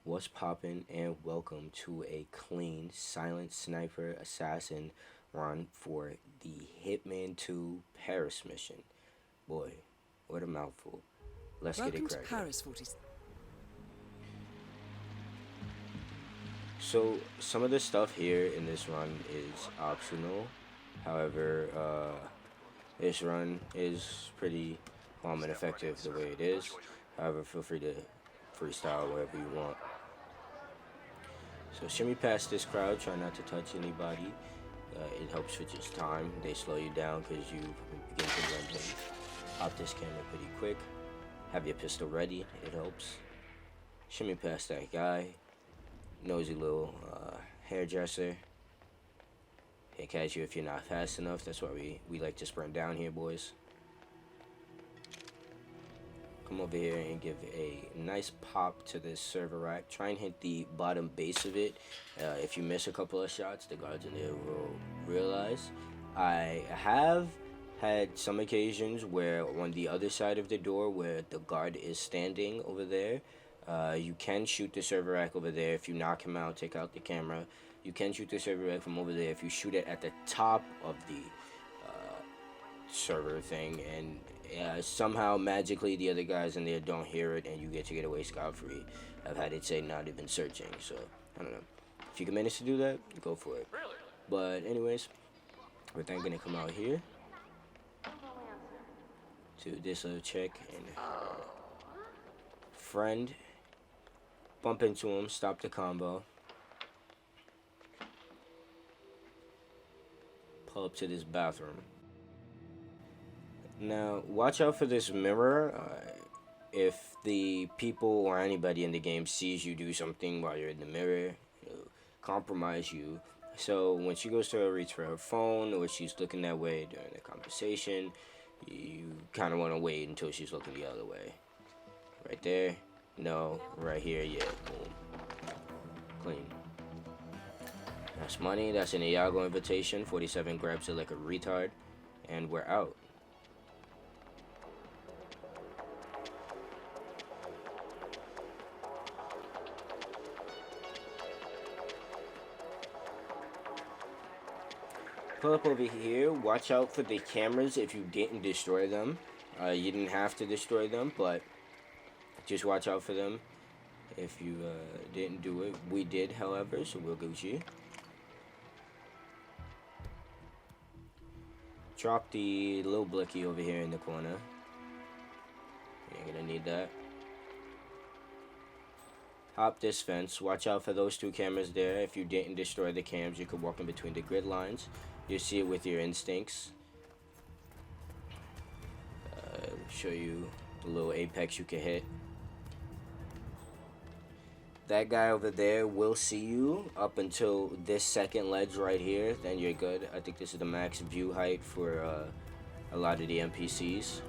What's poppin', and welcome to a clean, silent sniper assassin run for the Hitman 2 Paris mission. Boy, what a mouthful. Let's get it Welcome to cracking. Paris, 40. So, some of the stuff here in this run is optional. However, this run is pretty calm and effective the way it is. However, feel free to freestyle wherever you want. So shimmy past this crowd, try not to touch anybody. It helps with just time. They slow you down because you begin to blend in. Pop this camera pretty quick. Have your pistol ready, it helps. Shimmy past that guy. Nosy little hairdresser. He'll catch you if you're not fast enough. That's why we like to sprint down here, boys. Come over here and give a nice pop to this server rack. Try and hit the bottom base of it. If you miss a couple of shots, the guards in there will realize. I have had some occasions where on the other side of the door where the guard is standing over there, you can shoot the server rack over there. If you knock him out, take out the camera. You can shoot the server rack from over there if you shoot it at the top of the server thing, and somehow magically the other guys in there don't hear it and you get to get away scot-free. I've had it say not even searching, so I don't know. If you can manage to do that, go for it. But anyways, we're then gonna come out here to this little chick and her friend. Bump into him, stop the combo. Pull up to this bathroom. Now, watch out for this mirror. If the people or anybody in the game sees you do something while you're in the mirror, it'll compromise you. So when she goes to reach for her phone or she's looking that way during the conversation, you kind of want to wait until she's looking the other way. Right there. No. Right here. Yeah. Boom. Clean. That's money. That's an Iago invitation. 47 grabs it like a retard. And we're out. Pull up over here. Watch out for the cameras if you didn't destroy them. You didn't have to destroy them, but just watch out for them if you didn't do it. We did, however, so we'll Gucci. Drop the little blicky over here in the corner. You're gonna need that. Hop this fence. Watch out for those two cameras there. If you didn't destroy the cams, you could walk in between the grid lines. You see it with your instincts. Show you the little apex you can hit. That guy over there will see you up until this second ledge right here. Then you're good. I think this is the max view height for a lot of the NPCs.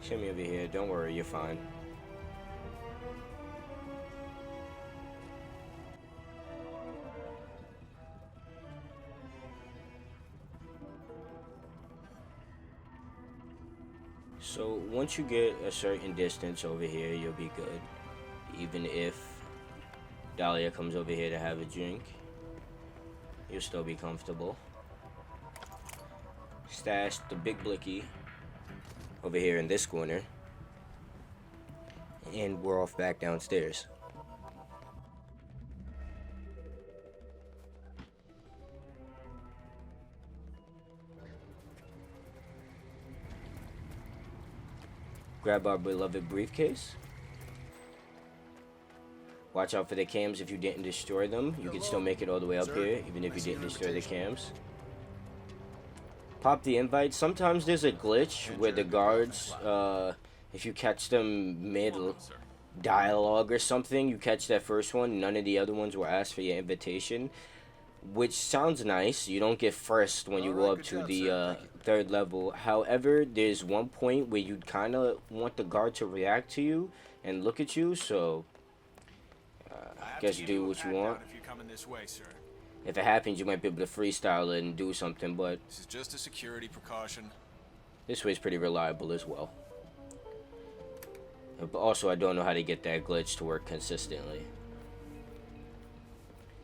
Shimmy over here. Don't worry, you're fine. So once you get a certain distance over here, you'll be good. Even if Dahlia comes over here to have a drink, you'll still be comfortable. Stash the big blicky over here in this corner. And we're off back downstairs. Grab our beloved briefcase. Watch out for the cams if you didn't destroy them. You can still make it all the way up here, even if you didn't destroy the cams. Pop the invite. Sometimes there's a glitch where the guards, if you catch them mid-dialogue or something, you catch that first one, none of the other ones will ask for your invitation. Which sounds nice. You don't get first when you go up to the third level. However, there's one point where you kind of want the guard to react to you and look at you, so I guess do what you want. If it happens, you might be able to freestyle it and do something, but this is just a security precaution. This way's pretty reliable as well. But also, I don't know how to get that glitch to work consistently.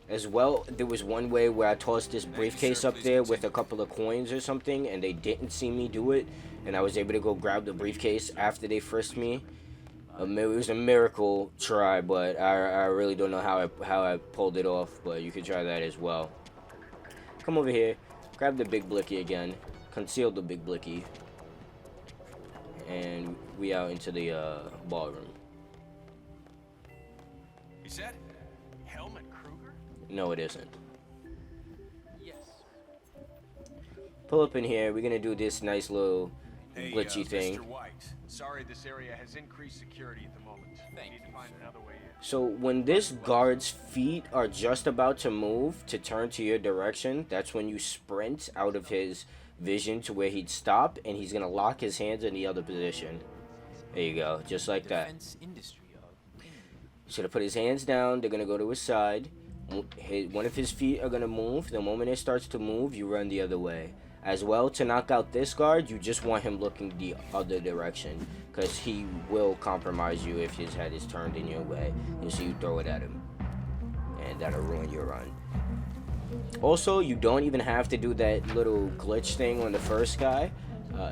As well, there was one way where I tossed this briefcase up there with a couple of coins or something, and they didn't see me do it, and I was able to go grab the briefcase after they frisked me. It was a miracle try, but I really don't know how I pulled it off, but you can try that as well. Come over here, grab the big blicky again, conceal the big blicky, and we out into the ballroom. Is that Helmut Kruger? No, it isn't. Yes. Pull up in here. We're gonna do this nice little glitchy thing. Mr. White. Sorry, this area has increased security at the moment. Thank you. Need to find another way in. So when this guard's feet are just about to move to turn to your direction, that's when you sprint out of his vision to where he'd stop, and he's gonna lock his hands in the other position. There you go, just like that. He's gonna put his hands down. They're gonna go to his side. One of his feet are gonna move. The moment it starts to move, you run the other way. As well, to knock out this guard, you just want him looking the other direction, because he will compromise you if his head is turned in your way. And so you throw it at him, and that'll ruin your run. Also, you don't even have to do that little glitch thing on the first guy.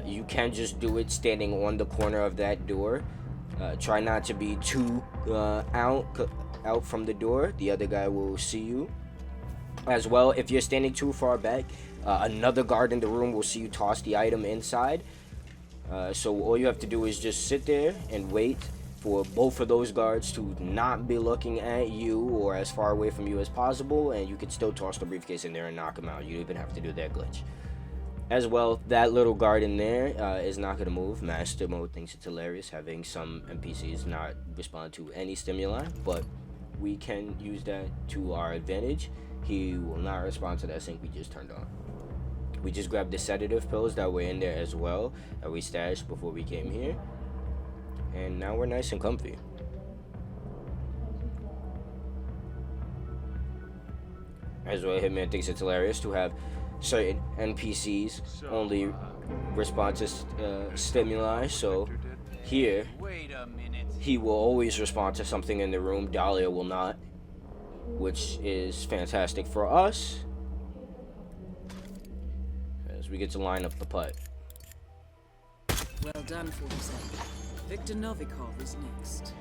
You can just do it standing on the corner of that door. Try not to be too out from the door. The other guy will see you. As well, if you're standing too far back, another guard in the room will see you toss the item inside. So all you have to do is just sit there and wait for both of those guards to not be looking at you or as far away from you as possible, and you can still toss the briefcase in there and knock them out. You don't even have to do that glitch. As well, that little guard in there is not going to move. Master Mode thinks it's hilarious having some NPCs not respond to any stimuli, but we can use that to our advantage. He will not respond to that sync we just turned on. We just grabbed the sedative pills that were in there as well, that we stashed before we came here. And now we're nice and comfy. As well, Hitman thinks it's hilarious to have certain NPCs only respond to stimuli. So here, he will always respond to something in the room. Dahlia will not, which is fantastic for us, as we get to line up the putt. Well done, 47. Victor Novikov is next.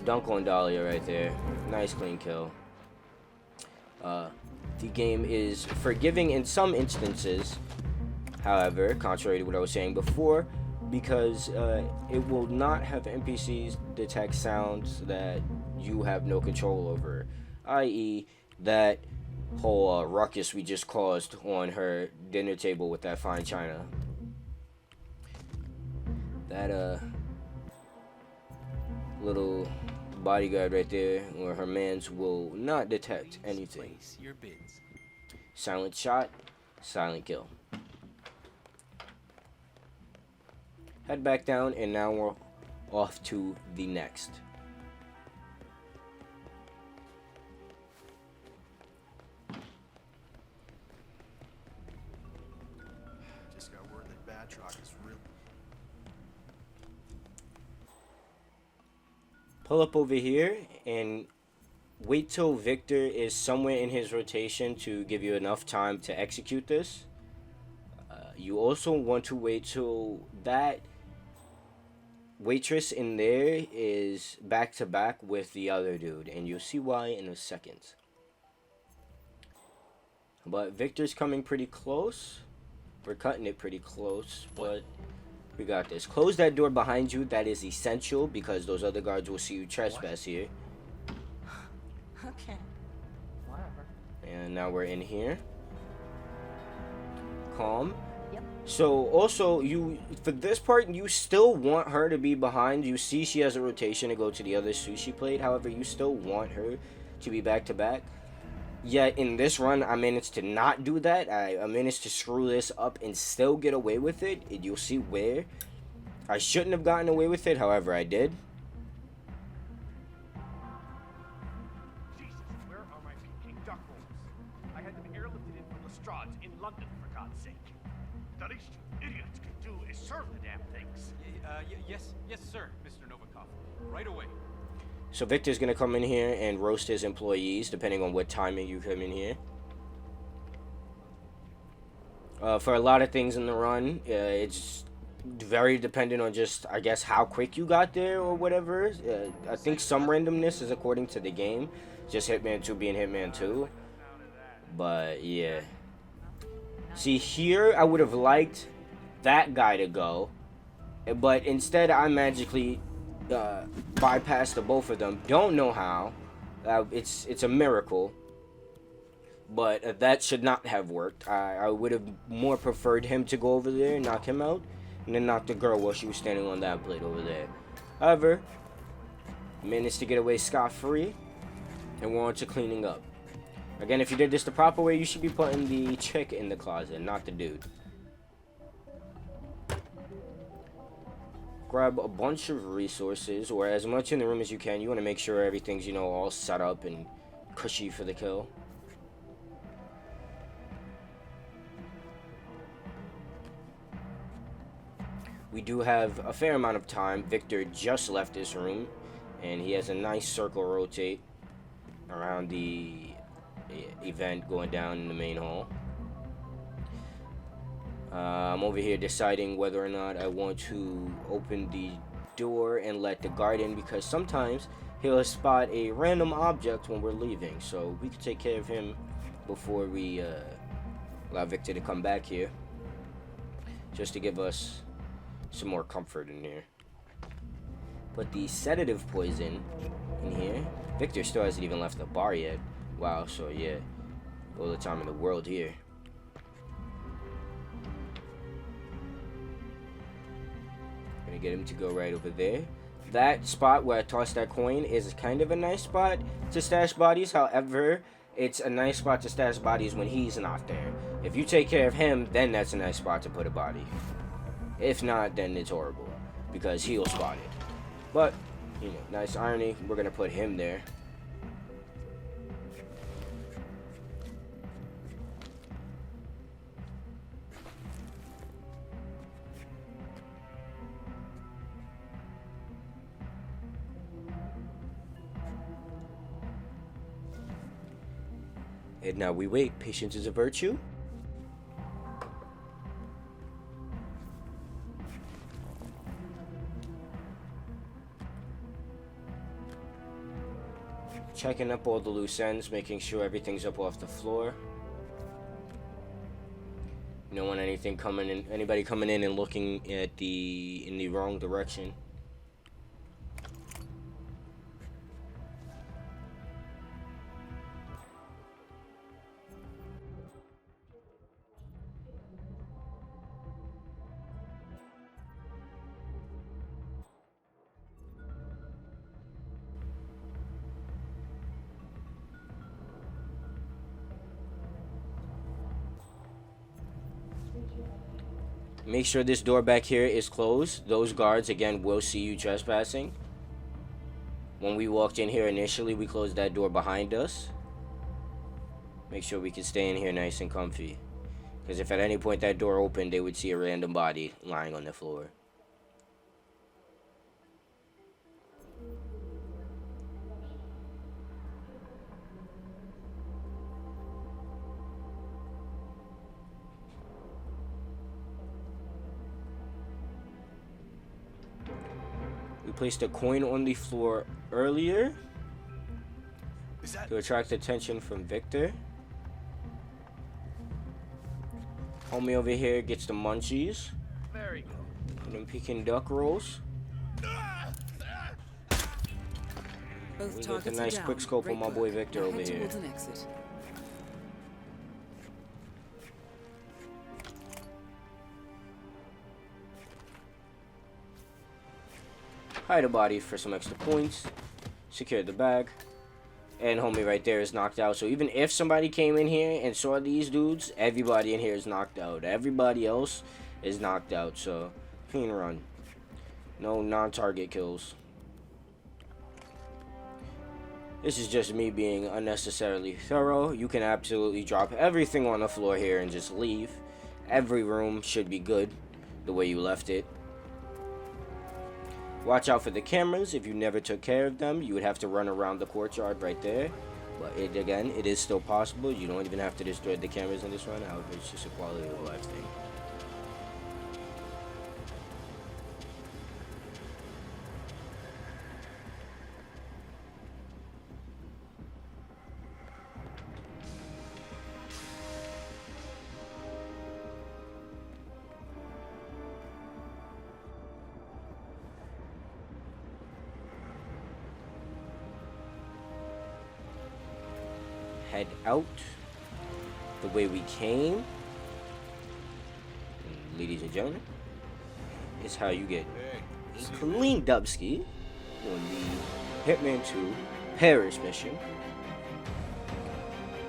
Dunk on Dahlia right there. Nice clean kill. The game is forgiving in some instances, however, contrary to what I was saying before, because it will not have NPCs detect sounds that you have no control over, i.e. that whole ruckus we just caused on her dinner table with that fine china. That little bodyguard right there, or her mans, will not detect anything. Silent shot, silent kill. Head back down, and now we're off to the next. Just got word that Batroc is real. Pull up over here and wait till Victor is somewhere in his rotation to give you enough time to execute this. You also want to wait till that waitress in there is back to back with the other dude, and you'll see why in a second. But Victor's coming pretty close. We're cutting it pretty close, but we got this. Close that door behind you. That is essential because those other guards will see you trespass here. Okay. Whatever. And now we're in here. Calm. Yep. So also, you, for this part, you still want her to be behind. You see she has a rotation to go to the other sushi plate. However, you still want her to be back to back. Yet in this run, I managed to not do that. I managed to screw this up and still get away with it. And you'll see where. I shouldn't have gotten away with it. However, I did. Jesus, where are my Peking duck rolls? I had them airlifted in from Lestrade's in London, for God's sake. The least you idiots can do is serve the damn things. Yes, sir, Mr. Novikov. Right away. So Victor's gonna come in here and roast his employees, depending on what timing you come in here. For a lot of things in the run, it's very dependent on just, I guess, how quick you got there or whatever. I think some randomness is according to the game, just Hitman 2 being Hitman 2. But yeah. See, here I would have liked that guy to go, but instead I magically bypassed the both of them. Don't know how. It's a miracle. But that should not have worked. I would have more preferred him to go over there and knock him out, and then knock the girl while she was standing on that plate over there. However, managed to get away scot-free, and we're on to cleaning up. Again, if you did this the proper way, you should be putting the chick in the closet, not the dude. Grab a bunch of resources, or as much in the room as you can. You want to make sure everything's, you know, all set up and cushy for the kill. We do have a fair amount of time. Victor just left this room, and he has a nice circle rotate around the event going down in the main hall. I'm over here deciding whether or not I want to open the door and let the guard in, because sometimes he'll spot a random object when we're leaving, so we can take care of him before we allow Victor to come back here, just to give us some more comfort in here. Put the sedative poison in here. Victor still hasn't even left the bar yet. Wow, so yeah, all the time in the world here. Gonna get him to go right over there. That spot where I tossed that coin is kind of a nice spot to stash bodies. However, it's a nice spot to stash bodies when he's not there. If you take care of him, then that's a nice spot to put a body. If not, then it's horrible, because he'll spot it. But, you know, nice irony, we're gonna put him there. And now we wait. Patience is a virtue. Checking up all the loose ends, making sure everything's up off the floor. You don't want anything coming in, anybody coming in and looking at in the wrong direction. Make sure this door back here is closed. Those guards, again, will see you trespassing. When we walked in here initially, we closed that door behind us. Make sure we can stay in here nice and comfy. Because if at any point that door opened, they would see a random body lying on the floor. We placed a coin on the floor earlier to attract attention from Victor. Homie over here gets the munchies. Very good. And then Peking duck rolls. Both We got targets the are nice down. quick scope Great on my work. boy Victor Now over head here. towards an exit. Hide a body for some extra points. Secure the bag. And homie right there is knocked out. So even if somebody came in here and saw these dudes, everybody in here is knocked out. Everybody else is knocked out. So clean run. No non-target kills. This is just me being unnecessarily thorough. You can absolutely drop everything on the floor here and just leave. Every room should be good. the way you left it. Watch out for the cameras. If you never took care of them, you would have to run around the courtyard right there. But again, it is still possible. You don't even have to destroy the cameras in this one. However, it's just a quality of life thing. Head out the way we came. And ladies and gentlemen, is how you get a clean dubski on the Hitman 2 Paris mission.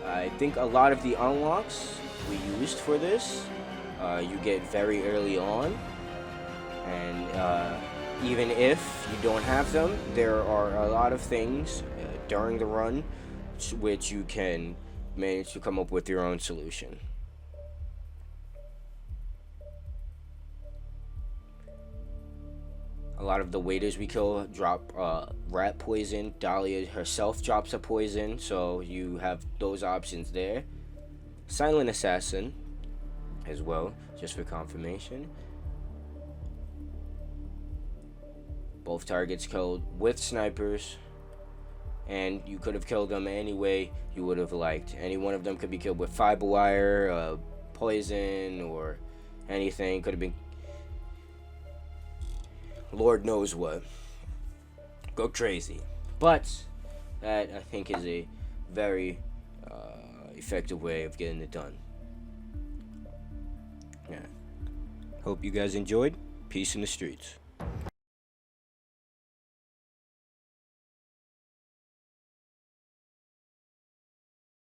I think a lot of the unlocks we used for this, you get very early on, and even if you don't have them, there are a lot of things during the run which you can manage to come up with your own solution. A lot of the waiters we kill drop rat poison. Dahlia herself drops a poison, so you have those options there. Silent assassin as well, just for confirmation. Both targets killed with snipers, and you could have killed them any way you would have liked. Any one of them could be killed with fiber wire, poison, or anything. Could have been Lord knows what. Go crazy. But that, I think, is a very effective way of getting it done. Yeah. Hope you guys enjoyed. Peace in the streets.